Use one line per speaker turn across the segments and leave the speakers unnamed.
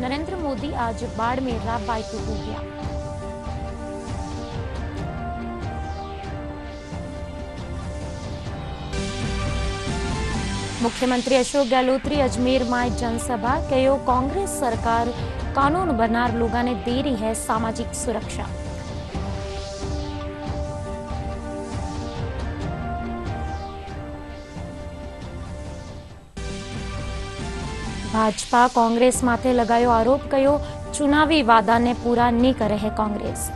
नरेंद्र मोदी आज बाड़मेर बायतू हो गया। मुख्यमंत्री अशोक गहलोत अजमेर में जनसभा कहो कांग्रेस सरकार कानून बनार लोगों ने दे रही है सामाजिक सुरक्षा। भाजपा कांग्रेस माथे लगायो आरोप कहो चुनावी वादा ने पूरा नहीं करे है कांग्रेस।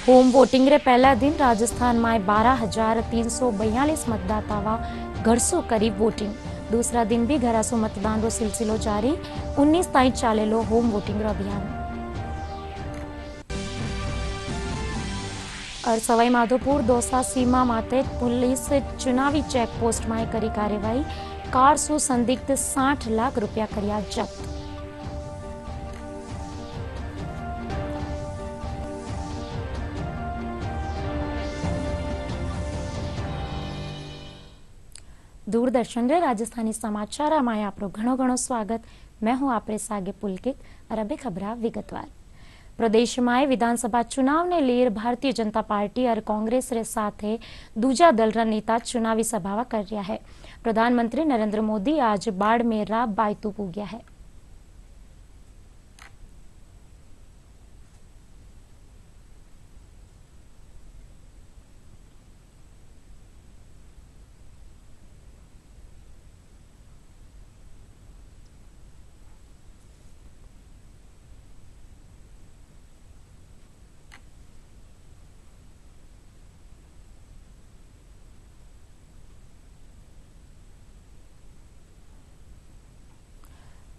होम वोटिंग रे पहला दिन राजस्थान में 12,342 मतदातावा घरसो करीब वोटिंग। दूसरा दिन भी घरासो मतदान रो सिलसिलो जारी। 19 ताई चालेलो होम वोटिंग रो अभियान। और सवाई माधोपुर दौसा सीमा माते पुलिस चुनावी चेक पोस्ट में करी कार्यवाही। कार सु संदिग्ध 60 लाख रुपया कर्या जप्त। दूरदर्शन रे राजस्थानी समाचार में आपरो घणो घणो स्वागत। मैं हूं आपरे सागे पुलकित और अबे खबरा विगतवार। प्रदेश में विधानसभा चुनाव ने लेर भारतीय जनता पार्टी और कांग्रेस रे साथे दूजा दल रा नेता चुनावी सभावा कर रहा है। प्रधानमंत्री नरेंद्र मोदी आज बाड़मेर बायतू पुग्या है।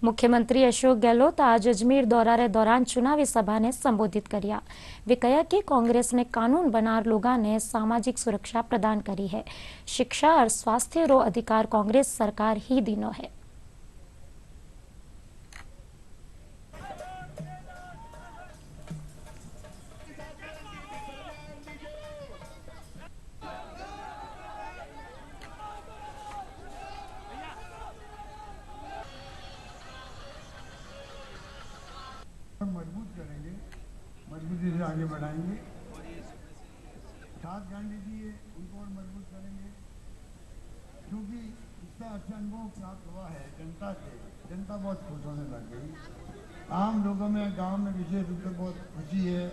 मुख्यमंत्री अशोक गहलोत आज अजमेर दौरा रे दौरान चुनावी सभा ने संबोधित किया। वे कहा कि कांग्रेस ने कानून बनार लोगों ने सामाजिक सुरक्षा प्रदान करी है। शिक्षा और स्वास्थ्य रो अधिकार कांग्रेस सरकार ही दिनो है।
मजबूत करेंगे, मजबूती से आगे बढ़ाएंगे। साथ गांधी जी है उनको और मजबूत करेंगे, क्योंकि इसका अच्छा अनुभव प्राप्त हुआ है जनता से। जनता बहुत खुश होने लग गई। आम लोगों में गांव में विशेष रूप से बहुत खुशी है।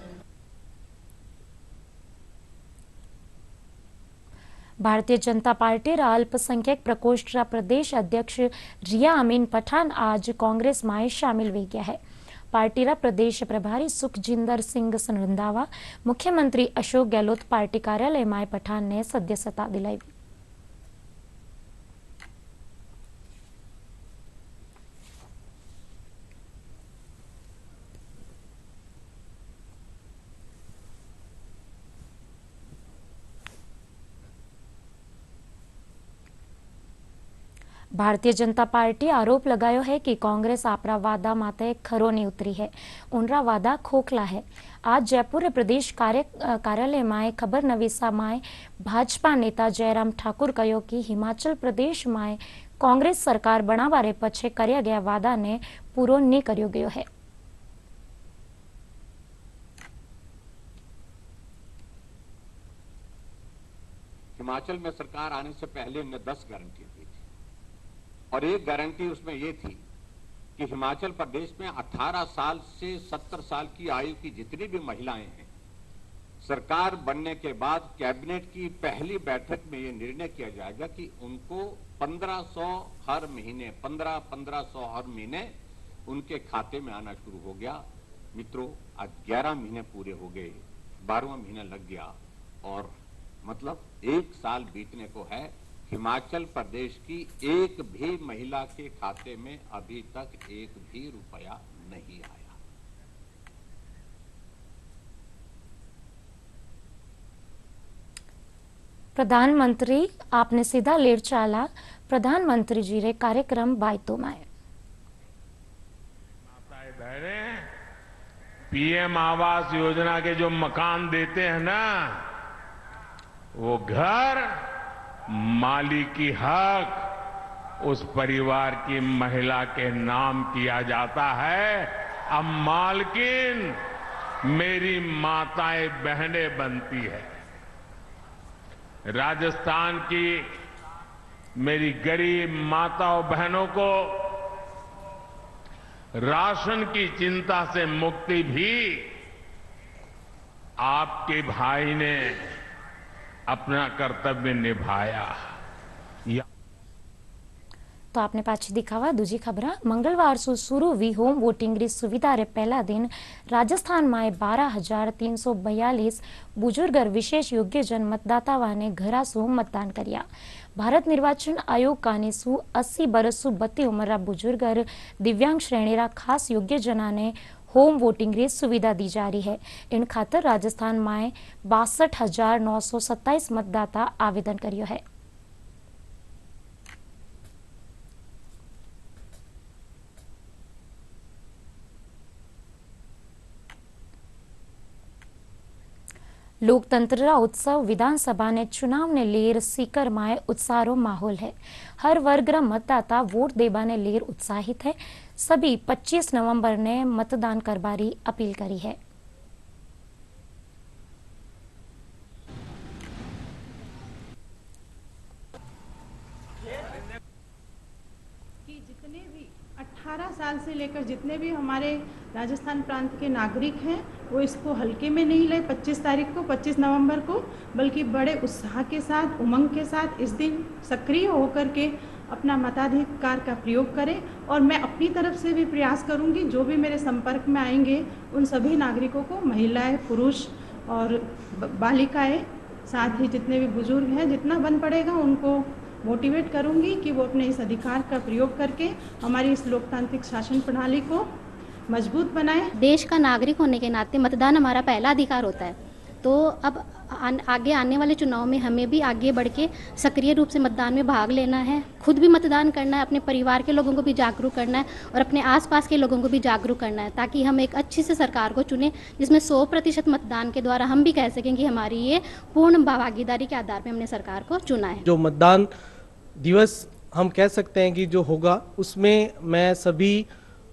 भारतीय जनता पार्टी रा अल्पसंख्यक प्रकोष्ठ रा प्रदेश अध्यक्ष रिया अमीन पठान आज कांग्रेस में शामिल हो गया है। पार्टी रा प्रदेश प्रभारी सुखजिंदर सिंह रंधावा मुख्यमंत्री अशोक गहलोत पार्टी कार्यालय में पठान ने सदस्यता दिलाई। भारतीय जनता पार्टी आरोप लगायो है कि कांग्रेस आपरा वादा माते खरो नहीं उतरी है। उनरा वादा खोखला है। आज जयपुर प्रदेश कार्यालय में खबर नवीसा में भाजपा नेता जयराम ठाकुर कहो कि हिमाचल प्रदेश में कांग्रेस सरकार बनावा रे पछे कर्या गया वादा ने पूरो नहीं कर्यो गयो है।
हिमाचल में सरकार आने से पहले हमने 10 गारंटी दी थी और एक गारंटी उसमें यह थी कि हिमाचल प्रदेश में 18 साल से 70 साल की आयु की जितनी भी महिलाएं हैं, सरकार बनने के बाद कैबिनेट की पहली बैठक में यह निर्णय किया जाएगा कि उनको 1500 हर महीने 1500 हर महीने उनके खाते में आना शुरू हो गया। मित्रों, आज 11 महीने पूरे हो गए, 12वां महीना लग गया और मतलब 1 साल बीतने को है। हिमाचल प्रदेश की एक भी महिला के खाते में अभी तक एक भी रुपया नहीं आया।
प्रधानमंत्री आपने सीधा लेर चाला प्रधानमंत्री जी रे कार्यक्रम बायतू में।
माताएं बहनें, पीएम आवास योजना के जो मकान देते हैं ना, वो घर मालिकी हक उस परिवार की महिला के नाम किया जाता है। अब मालकिन मेरी माताएं बहनें बनती है। राजस्थान की मेरी गरीब माताओं बहनों को राशन की चिंता से मुक्ति भी आपके भाई ने अपना कर्तव्य निभाया।
તો આપને પાછી દેખાવા દૂજી ખબર મંગળવાર સુ શુरू हुई होम वोटिंग री सुविधा रे पहला दिन राजस्थान में 12,342 बुजुर्ग विशेष योग्य जन मतदातावा ने घरा सु मतदान करिया। भारत निर्वाचन आयोग काने सु 80 बरस सु बत्ती उमर बुजुर्ग दिव्यांग श्रेणी रा खास योग्य जना ने होम वोटिंग री सुविधा दी जा रही है। इन खातर राजस्थान में 62,927 मतदाता आवेदन करियो है। लोकतंत्र उत्सव विधानसभा ने चुनाव ने लेर सीकर में उत्साह माहौल है। हर वर्ग रा मतदाता वोट देबा ने लेर उत्साहित है। सभी 25 नवंबर ने मतदान करबारी अपील करी है।
कि जितने भी 18 साल से लेकर जितने भी हमारे राजस्थान प्रांत के नागरिक हैं वो इसको हल्के में नहीं ले 25 तारीख को 25 नवंबर को, बल्कि बड़े उत्साह के साथ उमंग के साथ इस दिन सक्रिय होकर के अपना मताधिकार का प्रयोग करें। और मैं अपनी तरफ से भी प्रयास करूंगी, जो भी मेरे संपर्क में आएंगे उन सभी नागरिकों को, महिलाएं, पुरुष और बालिकाएं, साथ ही जितने भी बुजुर्ग हैं, जितना बन पड़ेगा उनको मोटिवेट करूंगी कि वो अपने इस अधिकार का प्रयोग करके हमारी इस लोकतांत्रिक शासन प्रणाली को मजबूत बनाएं।
देश का नागरिक होने के नाते मतदान हमारा पहला अधिकार होता है, तो अब आगे आने वाले चुनाव में हमें भी आगे बढ़ के सक्रिय रूप से मतदान में भाग लेना है। खुद भी मतदान करना है, अपने परिवार के लोगों को भी जागरूक करना है और अपने आसपास के लोगों को भी जागरूक करना है, ताकि हम एक अच्छी से सरकार को चुने जिसमें 100% मतदान के द्वारा हम भी कह सकें कि हमारी ये पूर्ण भागीदारी के आधार पर हमने सरकार को चुना है।
जो मतदान दिवस हम कह सकते हैं कि जो होगा, उसमें मैं सभी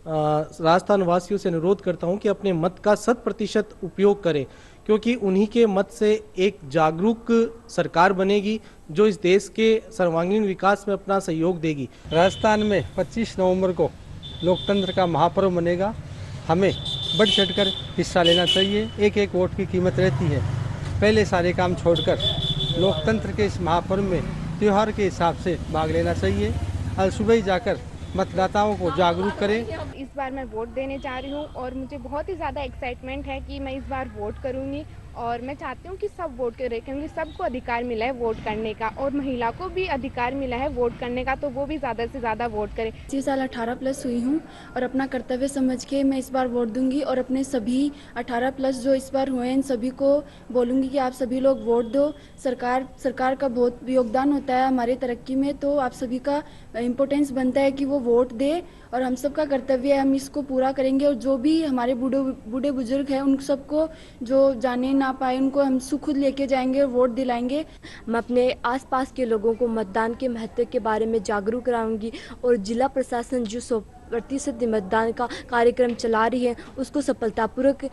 राजस्थान वासियों से अनुरोध करता हूं कि अपने मत का 100% उपयोग करें, क्योंकि उन्हीं के मत से एक जागरूक सरकार बनेगी जो इस देश के सर्वांगीण विकास में अपना सहयोग देगी।
राजस्थान में 25 नवंबर को लोकतंत्र का महापर्व मनेगा। हमें बढ़ चढ़कर हिस्सा लेना चाहिए। एक एक वोट की कीमत रहती है। पहले सारे काम छोड़कर लोकतंत्र के इस महापर्व में त्योहार के हिसाब से भाग लेना चाहिए। आज सुबह ही जाकर मतदाताओं को जागरूक करें।
इस बार मैं वोट देने जा रही हूँ और मुझे बहुत ही ज़्यादा एक्साइटमेंट है कि मैं इस बार वोट करूँगी और मैं चाहती हूँ कि सब वोट करें, क्योंकि सबको अधिकार मिला है वोट करने का और महिला को भी अधिकार मिला है वोट करने का, तो वो भी ज़्यादा से ज़्यादा वोट करें।
25 साल 18+ हुई हूँ और अपना कर्तव्य समझ के मैं इस बार वोट दूंगी और अपने सभी 18+ जो इस बार हुए हैं इन सभी को बोलूँगी कि आप सभी लोग वोट दो। सरकार का बहुत योगदान होता है हमारे तरक्की में, तो आप सभी का इम्पोर्टेंस बनता है कि वो वोट दे और हम सबका कर्तव्य है, हम इसको पूरा करेंगे। और जो भी हमारे बूढ़े बुजुर्ग हैं उन सबको जो जाने ना पाए उनको हम खुद लेके जाएंगे और वोट दिलाएंगे।
मैं अपने आसपास के लोगों को मतदान के महत्व के बारे में जागरूक कराऊंगी और जिला प्रशासन जो 100% मतदान का कार्यक्रम चला रही है उसको सफलतापूर्वक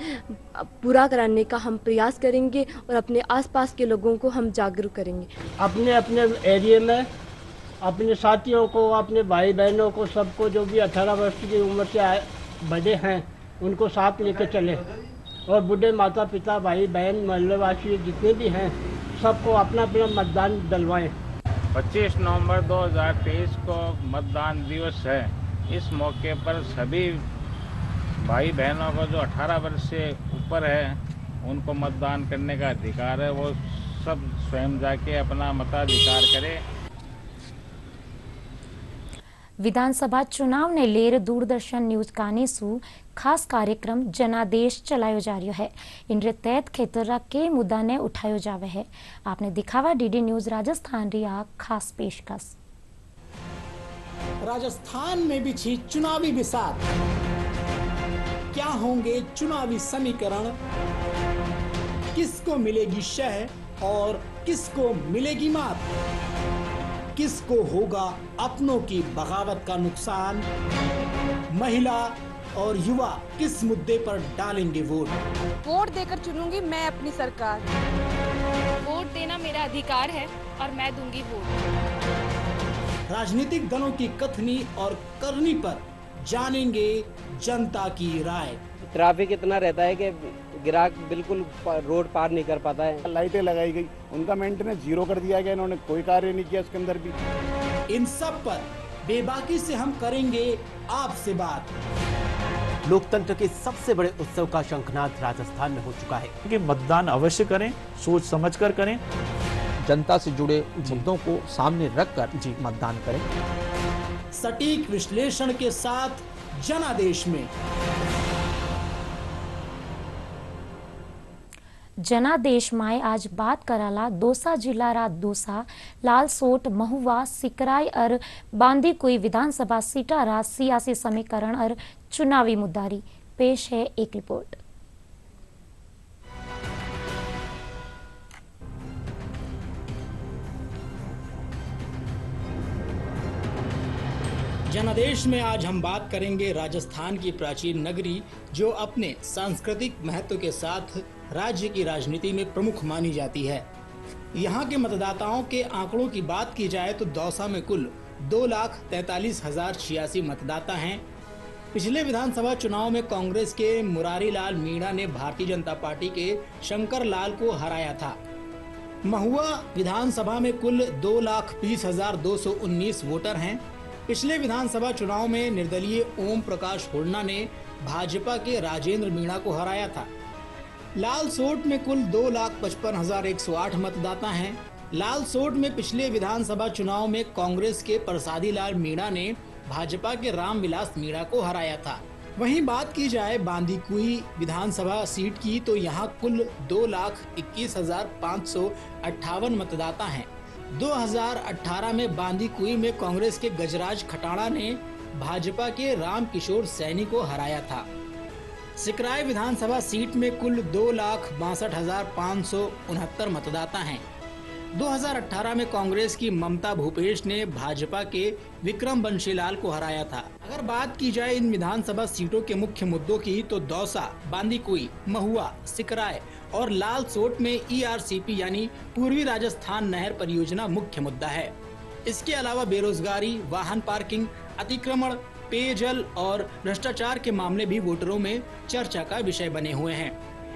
पूरा कराने का हम प्रयास करेंगे और अपने आसपास के लोगों को हम जागरूक करेंगे।
अपने अपने एरिया में अपने साथियों को, अपने भाई बहनों को, सबको जो भी 18 वर्ष की उम्र से बड़े हैं उनको साथ लेकर चले और बूढ़े माता पिता, भाई बहन, मोहल्लेवासी जितने भी हैं सबको अपना अपना मतदान डलवाएं।
25 नवंबर 2023 को मतदान दिवस है। इस मौके पर सभी भाई बहनों को जो 18 वर्ष से ऊपर है उनको मतदान करने का अधिकार है, वो सब स्वयं जाके अपना मताधिकार करें।
विधानसभा चुनाव ने लेर दूरदर्शन न्यूज कानेसु खास कार्यक्रम जनादेश चलायो जा रहा है। इनरे तहत खेतरा के मुद्दा ने उठायो जावे है। आपने दिखावा डीडी न्यूज राजस्थान रिया खास पेशकश।
राजस्थान में भी छी चुनावी बिसात। क्या होंगे चुनावी समीकरण, किसको मिलेगी शह और किसको मिलेगी मात, किसको होगा अपनों की बगावत का नुकसान, महिला और युवा किस मुद्दे पर डालेंगे वोट।
वोट देकर चुनूंगी मैं अपनी सरकार।
वोट देना मेरा अधिकार है और मैं दूंगी वोट।
राजनीतिक दलों की कथनी और करनी पर जानेंगे जनता की राय।
ट्रैफिक इतना रहता है कि ग्राहक बिल्कुल रोड पार नहीं कर पाता है।
लाइटें लगाई गई, उनका मेंटेनेंस जीरो कर दिया गया, इन्होंने कोई कार्य नहीं किया उसके अंदर भी।
इन सब पर बेबाकी से हम करेंगे आपसे बात।
लोकतंत्र के सबसे बड़े उत्सव का शंखनाद राजस्थान में हो चुका है
कि मतदान अवश्य करें, सोच समझकर करें,
जनता से जुड़े मुद्दों को सामने रखकर मतदान करें।
सटीक विश्लेषण के साथ जनादेश में।
जनादेश में आज बात कराला दौसा जिला रा दौसा, लालसोट, महुआ, सिकराई और बांदीकुई विधानसभा सीटा रा सियासी समीकरण और चुनावी मुद्दारी। पेश है एक रिपोर्ट।
जनादेश में आज हम बात करेंगे राजस्थान की प्राचीन नगरी जो अपने सांस्कृतिक महत्व के साथ राज्य की राजनीति में प्रमुख मानी जाती है। यहाँ के मतदाताओं के आंकड़ों की बात की जाए तो दौसा में कुल 2,43,086 मतदाता हैं। पिछले विधानसभा चुनाव में कांग्रेस के मुरारी लाल मीणा ने भारतीय जनता पार्टी के शंकर लाल को हराया था। महुआ विधानसभा में कुल 2,20,219 वोटर हैं। पिछले विधानसभा चुनाव में निर्दलीय ओम प्रकाश हुड्डा ने भाजपा के राजेंद्र मीणा को हराया था। लालसोट में कुल 2,55,108 मतदाता हैं। लालसोट में पिछले विधानसभा चुनाव में कांग्रेस के प्रसादी लाल मीणा ने भाजपा के रामविलास मीणा को हराया था। वहीं बात की जाए बांदीकुई विधानसभा सीट की तो यहाँ कुल 2,21,558 मतदाता हैं। 2018 में बांदीकुई में कांग्रेस के गजराज खटाड़ा ने भाजपा के रामकिशोर सैनी को हराया था। सिकराई विधानसभा सीट में कुल 2,62,569 मतदाता हैं। 2018 में कांग्रेस की ममता भूपेश ने भाजपा के विक्रम बंशीलाल को हराया था। अगर बात की जाए इन विधानसभा सीटों के मुख्य मुद्दों की तो दौसा, बांदीकुई, महुआ, सिकराय और लालसोट में ERCP यानी पूर्वी राजस्थान नहर परियोजना मुख्य मुद्दा है। इसके अलावा बेरोजगारी, वाहन पार्किंग, अतिक्रमण, पेयजल और भ्रष्टाचार के मामले भी वोटरों में चर्चा का विषय बने हुए हैं।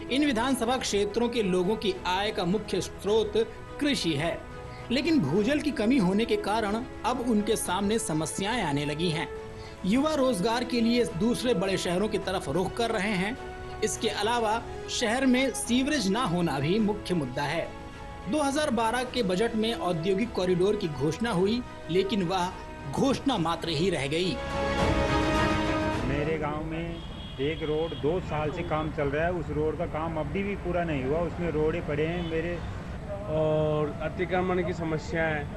इन विधानसभा क्षेत्रों के लोगों की आय का मुख्य स्रोत कृषि है, लेकिन भूजल की कमी होने के कारण अब उनके सामने समस्याएं आने लगी हैं। युवा रोजगार के लिए दूसरे बड़े शहरों की तरफ रुख कर रहे हैं। इसके अलावा शहर में सीवरेज ना होना भी मुख्य मुद्दा है। 2012 के बजट में औद्योगिक कॉरिडोर की घोषणा हुई, लेकिन वह घोषणा मात्र ही रह गई।
मेरे गांव में एक रोड 2 साल से काम चल रहा है, उस रोड का काम अभी भी पूरा नहीं हुआ, उसमें रोडे पड़े हैं मेरे।
और अतिक्रमण की समस्या है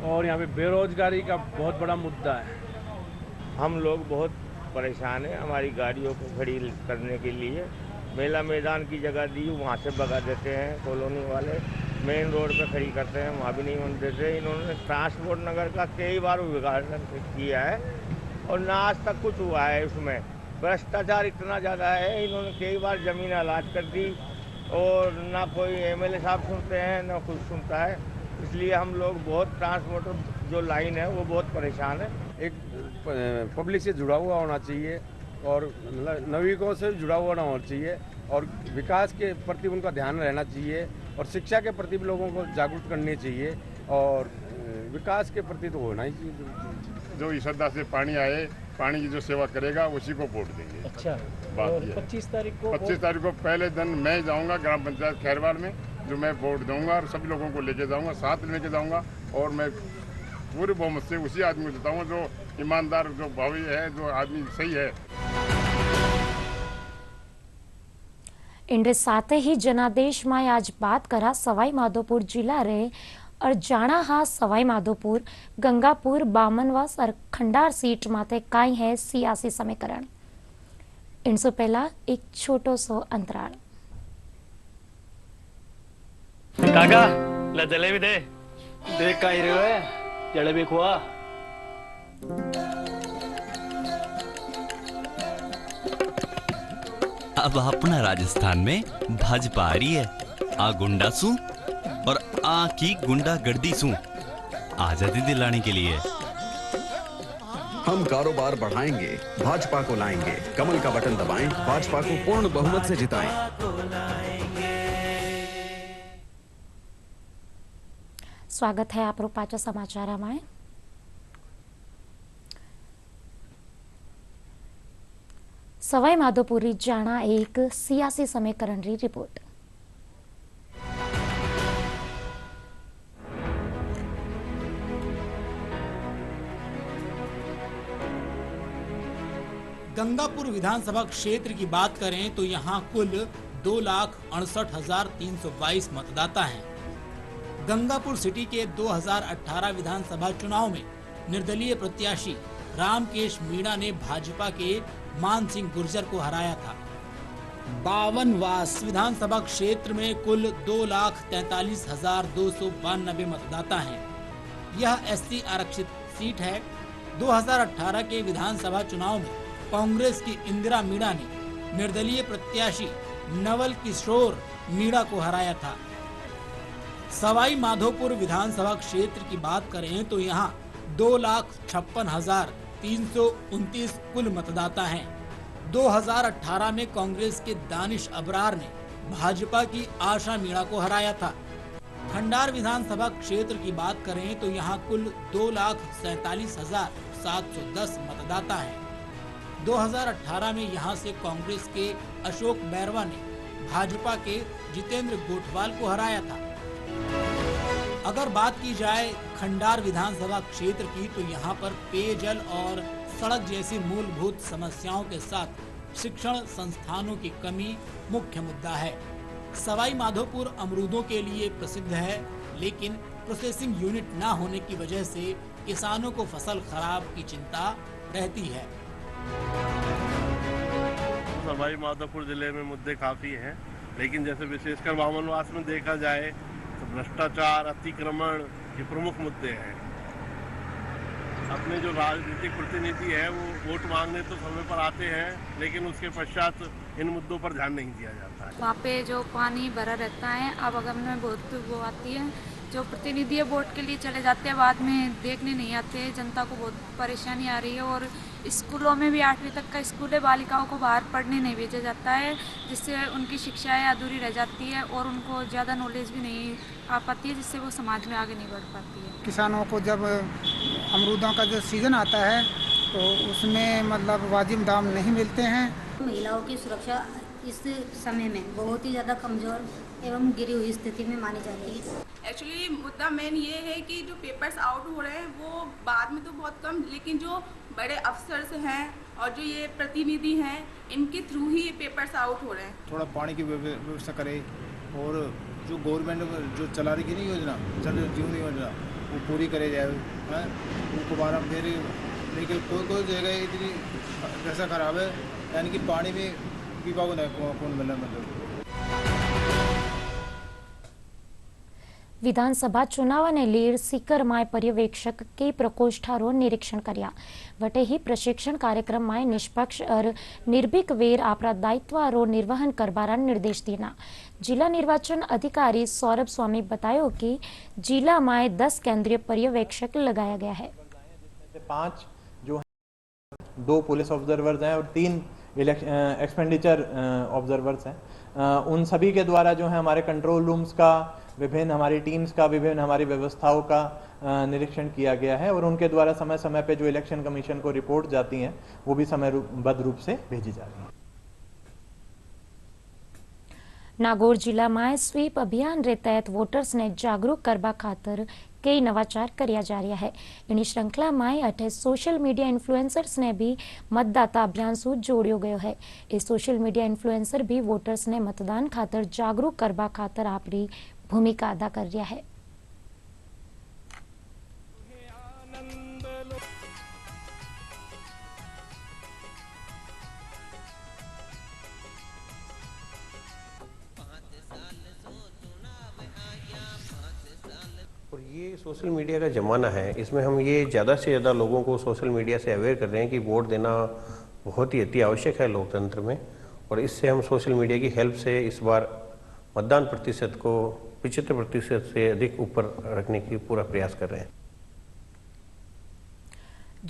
और यहाँ पे बेरोजगारी का बहुत बड़ा मुद्दा है।
हम लोग बहुत परेशान हैं। हमारी गाड़ियों को खड़ी करने के लिए मेला मैदान की जगह दी, वहाँ से भगा देते हैं कॉलोनी वाले। मेन रोड पे खड़ी करते हैं, वहाँ भी नहीं होने देते। इन्होंने ट्रांसपोर्ट नगर का कई बार उद्घाटन किया है और ना आज तक कुछ हुआ है। उसमें भ्रष्टाचार इतना ज़्यादा है, इन्होंने कई बार ज़मीन अलाट कर दी और ना कोई MLA साहब सुनते हैं ना कुछ सुनता है। इसलिए हम लोग बहुत ट्रांसपोर्ट जो लाइन है वो बहुत परेशान है।
एक पब्लिक से जुड़ा हुआ होना चाहिए और नागरिकों से जुड़ा हुआ होना चाहिए और विकास के प्रति उनका ध्यान रहना चाहिए और शिक्षा के प्रति भी लोगों को जागरूक करनी चाहिए और विकास के प्रति तो होना ही चाहिए।
जो ईश्वरदास से पानी आए, पानी की जो सेवा करेगा उसी को वोट देंगे।
अच्छा,
बात
और
ये
25 तारीख को
25 तारीख को पहले दिन मैं जाऊंगा ग्राम पंचायत खैरवाड़ में, जो मैं वोट दूंगा और सभी लोगों को लेके जाऊंगा, साथ लेके जाऊंगा और मैं पूरे बहुमत से उसी आदमी को जिताऊंगा जो ईमानदार, जो भावी है, जो आदमी सही है।
इनके साथ ही जनादेश में आज बात करा सवाई माधोपुर जिला रे और जाना हा सवाई माधोपुर, गंगापुर, बामनवास और खंडार सीट माते काई है सियासी समीकरण। इनसे पहला एक छोटो सो अंतराल।
काका ले जलेबी दे। देख का ही रहे है जलेबी खुआ।
अब अपना राजस्थान में भाजपा आ रही है। आ गुंडा सू और आ की गुंडा गर्दी सू आजादी दिलाने के लिए।
हम कारोबार बढ़ाएंगे, भाजपा को लाएंगे। कमल का बटन दबाएं, भाजपा को पूर्ण बहुमत से जिताएं।
स्वागत है आपरो पाचा समाचार में। सवाई माधोपुर जाना एक सियासी समीकरण री रिपोर्ट।
गंगापुर विधानसभा क्षेत्र की बात करें तो यहाँ कुल 2,68,322 मतदाता हैं। गंगापुर सिटी के 2018 विधानसभा चुनाव में निर्दलीय प्रत्याशी रामकेश मीणा ने भाजपा के मान सिंह गुर्जर को हराया था। 52 वास विधानसभा क्षेत्र में कुल 2,43,292 मतदाता हैं। यह एससी आरक्षित सीट है। 2018 के विधानसभा चुनाव में कांग्रेस की इंदिरा मीणा ने निर्दलीय प्रत्याशी नवल किशोर मीणा को हराया था। सवाई माधोपुर विधानसभा क्षेत्र की बात करें तो यहाँ 2,56,329 कुल मतदाता हैं। 2018 में कांग्रेस के दानिश अबरार ने भाजपा की आशा मीणा को हराया था। खंडार विधानसभा क्षेत्र की बात करें तो यहाँ कुल 2,47,710 मतदाता हैं। 2018 में यहाँ से कांग्रेस के अशोक बैरवा ने भाजपा के जितेंद्र गोठवाल को हराया था। अगर बात की जाए खंडार विधानसभा क्षेत्र की तो यहाँ पर पेयजल और सड़क जैसी मूलभूत समस्याओं के साथ शिक्षण संस्थानों की कमी मुख्य मुद्दा है। सवाई माधोपुर अमरूदों के लिए प्रसिद्ध है, लेकिन प्रोसेसिंग यूनिट न होने की वजह से किसानों को फसल खराब की चिंता रहती है।
सवाई माधोपुर जिले में मुद्दे काफी हैं, लेकिन जैसे विशेषकर वामनवास में देखा जाए तो भ्रष्टाचार, अतिक्रमण ये प्रमुख मुद्दे हैं। अपने जो राजनीतिक प्रतिनिधि है वो वोट मांगने तो समय पर आते हैं, लेकिन उसके पश्चात इन मुद्दों पर ध्यान नहीं दिया जाता है।
वहाँ पे जो पानी भरा रहता है आवागमन में बहुत वो आती है। जो प्रतिनिधि वोट के लिए चले जाते हैं बाद में देखने नहीं आते। जनता को बहुत परेशानी आ रही है और स्कूलों में भी 8वीं तक का स्कूल है, बालिकाओं को बाहर पढ़ने नहीं भेजा जाता है, जिससे उनकी शिक्षाएं अधूरी रह जाती है और उनको ज़्यादा नॉलेज भी नहीं आ पाती है, जिससे वो समाज में आगे नहीं बढ़ पाती है।
किसानों को जब अमरूदों का जो सीज़न आता है तो उसमें मतलब वाजिब दाम नहीं मिलते हैं।
महिलाओं की सुरक्षा इस समय में बहुत ही ज़्यादा कमज़ोर एवं गिरी हुई स्थिति में मानी जाती है।
एक्चुअली मुद्दा मेन ये है कि जो पेपर्स आउट हो रहे हैं वो बाद में तो बहुत कम, लेकिन जो बड़े अफसर्स हैं और जो ये प्रतिनिधि हैं इनके थ्रू ही ये पेपर्स आउट हो रहे हैं।
थोड़ा पानी की व्यवस्था करे और जो गवर्नमेंट जो चला रही है ना योजना, जल जीवन योजना, वो पूरी करे जाए। उनको बारह फिर लेकिन कोई जगह इतनी ऐसा खराब है यानी कि पानी में पीपा को कौन मिलना मतलब।
विधानसभा चुनावने लीड सीकर माय पर्यवेक्षक के प्रकोष्ठारो निरीक्षण कर्या वटे ही प्रशिक्षण कार्यक्रम माय निष्पक्ष और निर्भीक वेर आपरा दायित्वारो निर्वहन करबारा निर्देश देना। जिला निर्वाचन अधिकारी सौरभ स्वामी बतायो कि जिला माय 10 केंद्रीय पर्यवेक्षक लगाया गया है।
5 जो 2 पुलिस ऑब्जर्वर्स हैं और 3 एक्सपेंडिचर ऑब्जर्वर्स हैं। उन सभी के द्वारा जो है हमारे कंट्रोल रूम्स का, विभिन्न हमारी टीम्स का, विभिन्न हमारी व्यवस्थाओं का निरीक्षण किया गया है और उनके द्वारा समय समय पे जो इलेक्शन कमीशन को रिपोर्ट जाती हैं वो भी समयबद्ध रूप से भेजी जा रही हैं।
नागौर जिला में स्वीप अभियान रे तहत वोटर्स ने जागरूक करवा खातर कई नवाचार कर्या जा रहा है। इनी श्रृंखला में अठे सोशल मीडिया इन्फ्लुएंसर्स ने भी मतदाता अभियान से जोड़ियो गयो है। ए सोशल मीडिया इन्फ्लुएंसर भी वोटर्स ने मतदान खातर जागरूक करवा खातर अपनी भूमिका अदा कर रहा है।
सोशल मीडिया का ज़माना है, इसमें हम ये ज़्यादा से ज़्यादा लोगों को सोशल मीडिया से अवेयर कर रहे हैं कि वोट देना बहुत ही अति आवश्यक है लोकतंत्र में, और इससे हम सोशल मीडिया की हेल्प से इस बार मतदान प्रतिशत को 75% से अधिक ऊपर रखने की पूरा प्रयास कर रहे हैं।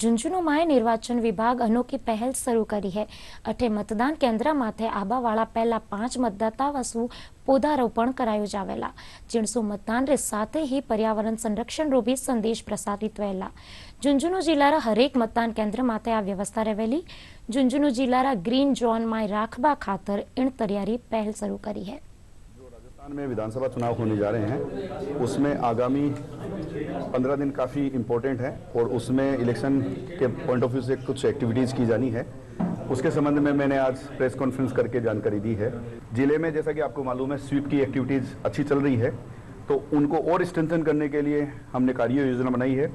ઝુંઝુનુમાં નિર્વાચન વિભાગ અનોખી પહેલ શરૂ કરી છે। અઠે મતદાન કેન્દ્ર માથે આબાવાળા પહેલા 5 मतदातावसु पौधारोपण करायो जावेला, जिणसु मतदान रे साथे ही पर्यावरण संरक्षण रो भी संदेश प्रसारित वेला। झुंझुनू जिल्लारा हरेक मतदान केंद्र माथे आ व्यवस्था रहेली। झुंझुनू जिल्लारा ग्रीन जोन में राखबा खातर इन तैयारी पहल शुरू करी है।
राजस्थान में विधानसभा चुनाव होने जा रहे हैं, उसमें आगामी 15 दिन काफ़ी इम्पोर्टेंट है और उसमें इलेक्शन के पॉइंट ऑफ व्यू से कुछ एक्टिविटीज़ की जानी है। उसके संबंध में मैंने आज प्रेस कॉन्फ्रेंस करके जानकारी दी है। जिले में जैसा कि आपको मालूम है स्वीप की एक्टिविटीज़ अच्छी चल रही है, तो उनको और स्ट्रेंथन करने के लिए हमने कार्य योजना बनाई है।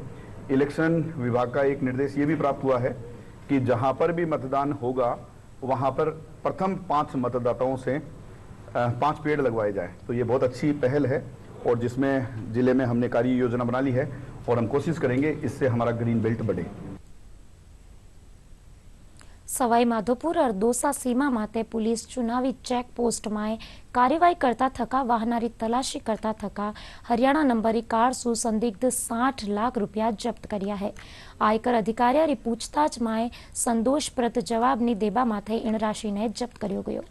इलेक्शन विभाग का एक निर्देश ये भी प्राप्त हुआ है कि जहाँ पर भी मतदान होगा वहाँ पर प्रथम 5 मतदाताओं से 5 पेड़ लगवाए जाए। तो ये बहुत अच्छी पहल है और जिसमें जिले में हमने कार्य योजना बना ली है और हम कोशिश करेंगे इससे हमारा ग्रीन बेल्ट बढ़े।
सवाई माधोपुर और दौसा सीमा माते पुलिस चुनावी चेक पोस्ट में कार्यवाही करता थका वाहनारी तलाशी करता थका हरियाणा नंबरी कार सु संदिग्ध 60 लाख रुपया जब्त कर्या है। आयकर अधिकारी पूछताछ में संतोषप्रद जवाब नी देबा माथे इन राशि ने जब्त कर्यो गयो।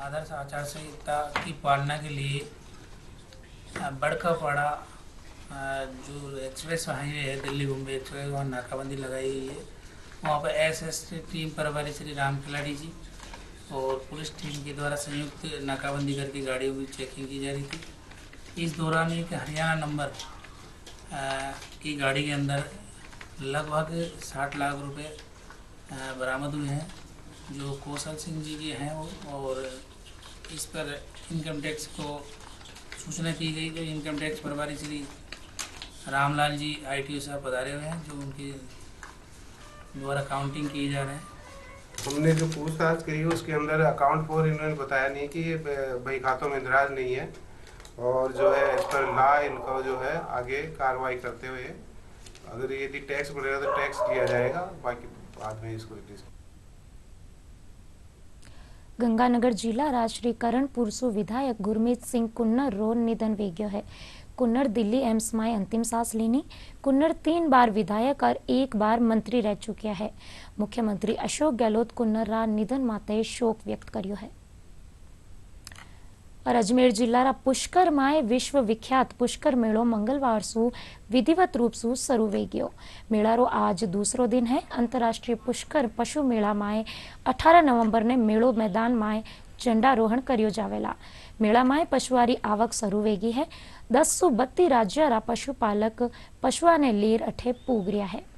आदर्श आचार संहिता की पालना के लिए बड़कापाड़ा जो एक्सप्रेस हाईवे है दिल्ली मुंबई एक्सप्रेस, वहाँ नाकाबंदी लगाई गई है। वहाँ पर एसएसटी टीम प्रभारी श्री राम खिलाड़ी जी और पुलिस टीम के द्वारा संयुक्त नाकाबंदी करके गाड़ियों की चेकिंग की जा रही थी। इस दौरान एक हरियाणा नंबर की गाड़ी के अंदर लगभग 60 लाख रुपए बरामद हुए हैं, जो कौशल सिंह जी के हैं और इस पर इनकम टैक्स को सूचना की गई। जो इनकम टैक्स प्रभारी श्री रामलाल जी ITO साहब पधारे हुए हैं, जो उनके द्वारा काउंटिंग किए जा रहे हैं।
हमने जो पूछताछ करी उसके अंदर अकाउंट पर इन्होंने बताया नहीं कि ये बही खातों में इंदराज नहीं है, और जो है इस पर ला इनको जो है आगे कार्रवाई करते हुए अगर यदि टैक्स बढ़ेगा तो टैक्स दिया जाएगा, बाकी बाद में इसको रिलीज।
गंगानगर जिला श्री करणपुर सु विधायक गुरमीत सिंह कुन्नर रो निधन वे गयो है। कुन्नर दिल्ली एम्स में अंतिम सांस लेनी। कुन्नर 3 बार विधायक और 1 बार मंत्री रह चुक्या है। मुख्यमंत्री अशोक गहलोत कुन्नर रा निधन माते शोक व्यक्त कर्यो है। और अजमेर जिला पुष्कर में विश्व विख्यात पुष्कर मेड़ो मंगलवार सु विधिवत रूप से शुरू वे गयो। मेला रो आज दूसरो दिन है। अंतर्राष्ट्रीय पुष्कर पशु मेला में 18 नवंबर ने मेड़ो मैदान में झंडारोहण कर्यो जावेला। मेला में पशुआरी आवक शुरू वेगी है। 1032 राज्य पशुपालक पशुआ ने लेर अठे पूग रहा है।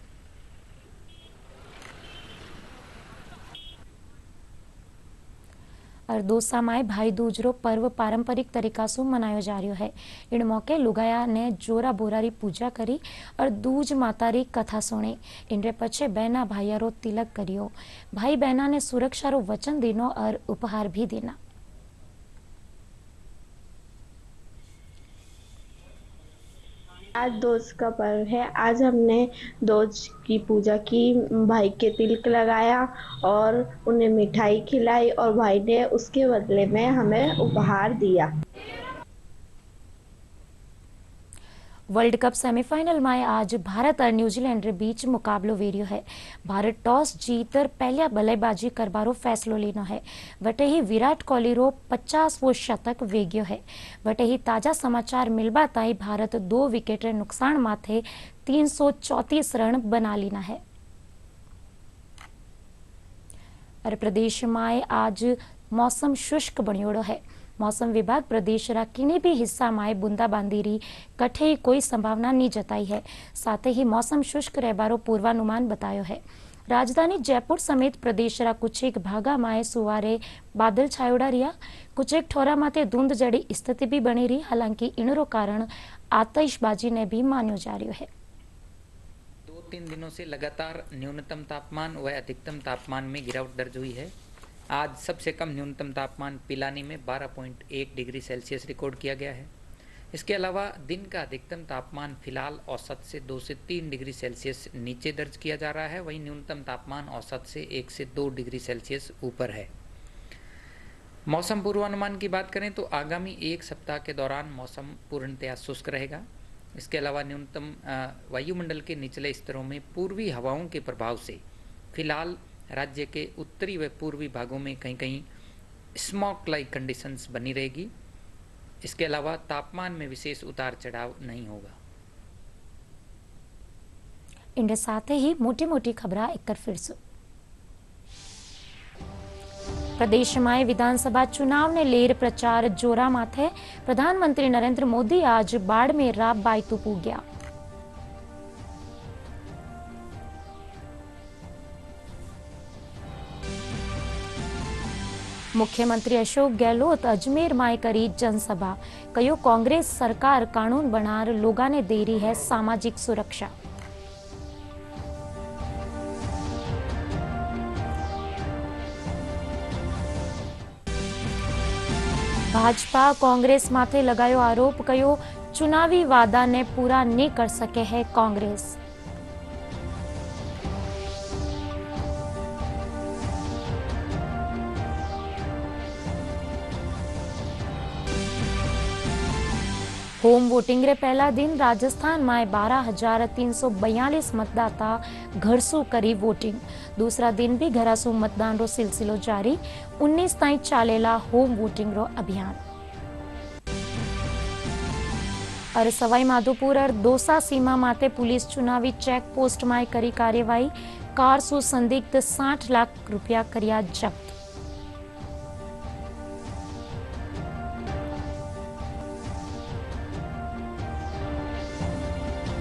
और दौसा में भाई दूज रो पर्व पारंपरिक तरीका से मनायो जा रहा है। इन मौके लुगाया ने जोरा बोरारी पूजा करी और दूज माता री कथा सुनी। इनरे पछे बहना भाइया रो तिलक करियो। भाई बहना ने सुरक्षा रो वचन दीनो और उपहार भी देना।
आज दोज का पर्व है। आज हमने दोज की पूजा की, भाई के तिलक लगाया और उन्हें मिठाई खिलाई और भाई ने उसके बदले में हमें उपहार दिया।
वर्ल्ड कप सेमीफाइनल में आज भारत और न्यूजीलैंड रे बीच मुकाबलो वेरियो है। भारत टॉस जीतर पहला बल्लेबाजी करबारो फैसलो लेनो है। वटे ही विराट कोहली रो 50वो शतक वेग्यो है। वटे ही ताजा समाचार मिलबा ताई भारत 2 विकेट रे नुकसान माथे 334 रन बना लेना है। और प्रदेश में आज मौसम शुष्क बनियोड़ो है। मौसम विभाग प्रदेश रा किन्हीं भी हिस्सा में बूंदाबांदी री कठे कोई संभावना नहीं जताई है। साथ ही मौसम शुष्क रहबारो पूर्वानुमान बतायो है। राजधानी जयपुर समेत प्रदेश रा कुछ एक भागा में सुवारे बादल छायोड़ा रिया। कुछ एक ठोरा माते धुंध जड़ी स्थिति भी बनी रही। हालांकि इनरो कारण आतिशबाजी ने भी मान्यो जा रही है।
2-3 दिनों से लगातार न्यूनतम तापमान व अधिकतम तापमान में गिरावट दर्ज हुई है। आज सबसे कम न्यूनतम तापमान पिलानी में 12.1 डिग्री सेल्सियस रिकॉर्ड किया गया है। इसके अलावा दिन का अधिकतम तापमान फिलहाल औसत से 2 से 3 डिग्री सेल्सियस नीचे दर्ज किया जा रहा है, वहीं न्यूनतम तापमान औसत से 1 से 2 डिग्री सेल्सियस ऊपर है। मौसम पूर्वानुमान की बात करें तो आगामी एक सप्ताह के दौरान मौसम पूर्णतया शुष्क रहेगा। इसके अलावा न्यूनतम वायुमंडल के निचले स्तरों में पूर्वी हवाओं के प्रभाव से फिलहाल राज्य के उत्तरी व पूर्वी भागों में कहीं कहीं स्मॉक लाइक कंडीशंस बनी रहेगी। इसके अलावा तापमान में विशेष उतार चढ़ाव नहीं होगा।
इनके साथ ही मोटी मोटी खबरा एक बार फिर से। प्रदेश में विधानसभा चुनाव ने लेर प्रचार जोरा माथे। प्रधानमंत्री नरेंद्र मोदी आज बाड़मेर बायतू पूग्या। मुख्यमंत्री अशोक गहलोत अजमेर में करी जनसभा। कहो कांग्रेस सरकार कानून बनार लोगा ने दे रही है सामाजिक सुरक्षा। भाजपा कांग्रेस माथे लगायो आरोप। कहो चुनावी वादा ने पूरा नहीं कर सके है कांग्रेस। होम वोटिंग रे पहला दिन राजस्थान में 12,342 मतदाता घरसू करी वोटिंग। दूसरा दिन भी घरासू मतदान रो सिलसिलो जारी। 19 ताई चालेला होम वोटिंग रो अभियान। और सवाई माधोपुर और दोसा सीमा माते पुलिस चुनावी चेक पोस्ट में करी कार्यवाही। कार सु संदिग्ध 60 लाख रुपया करिया जब्त।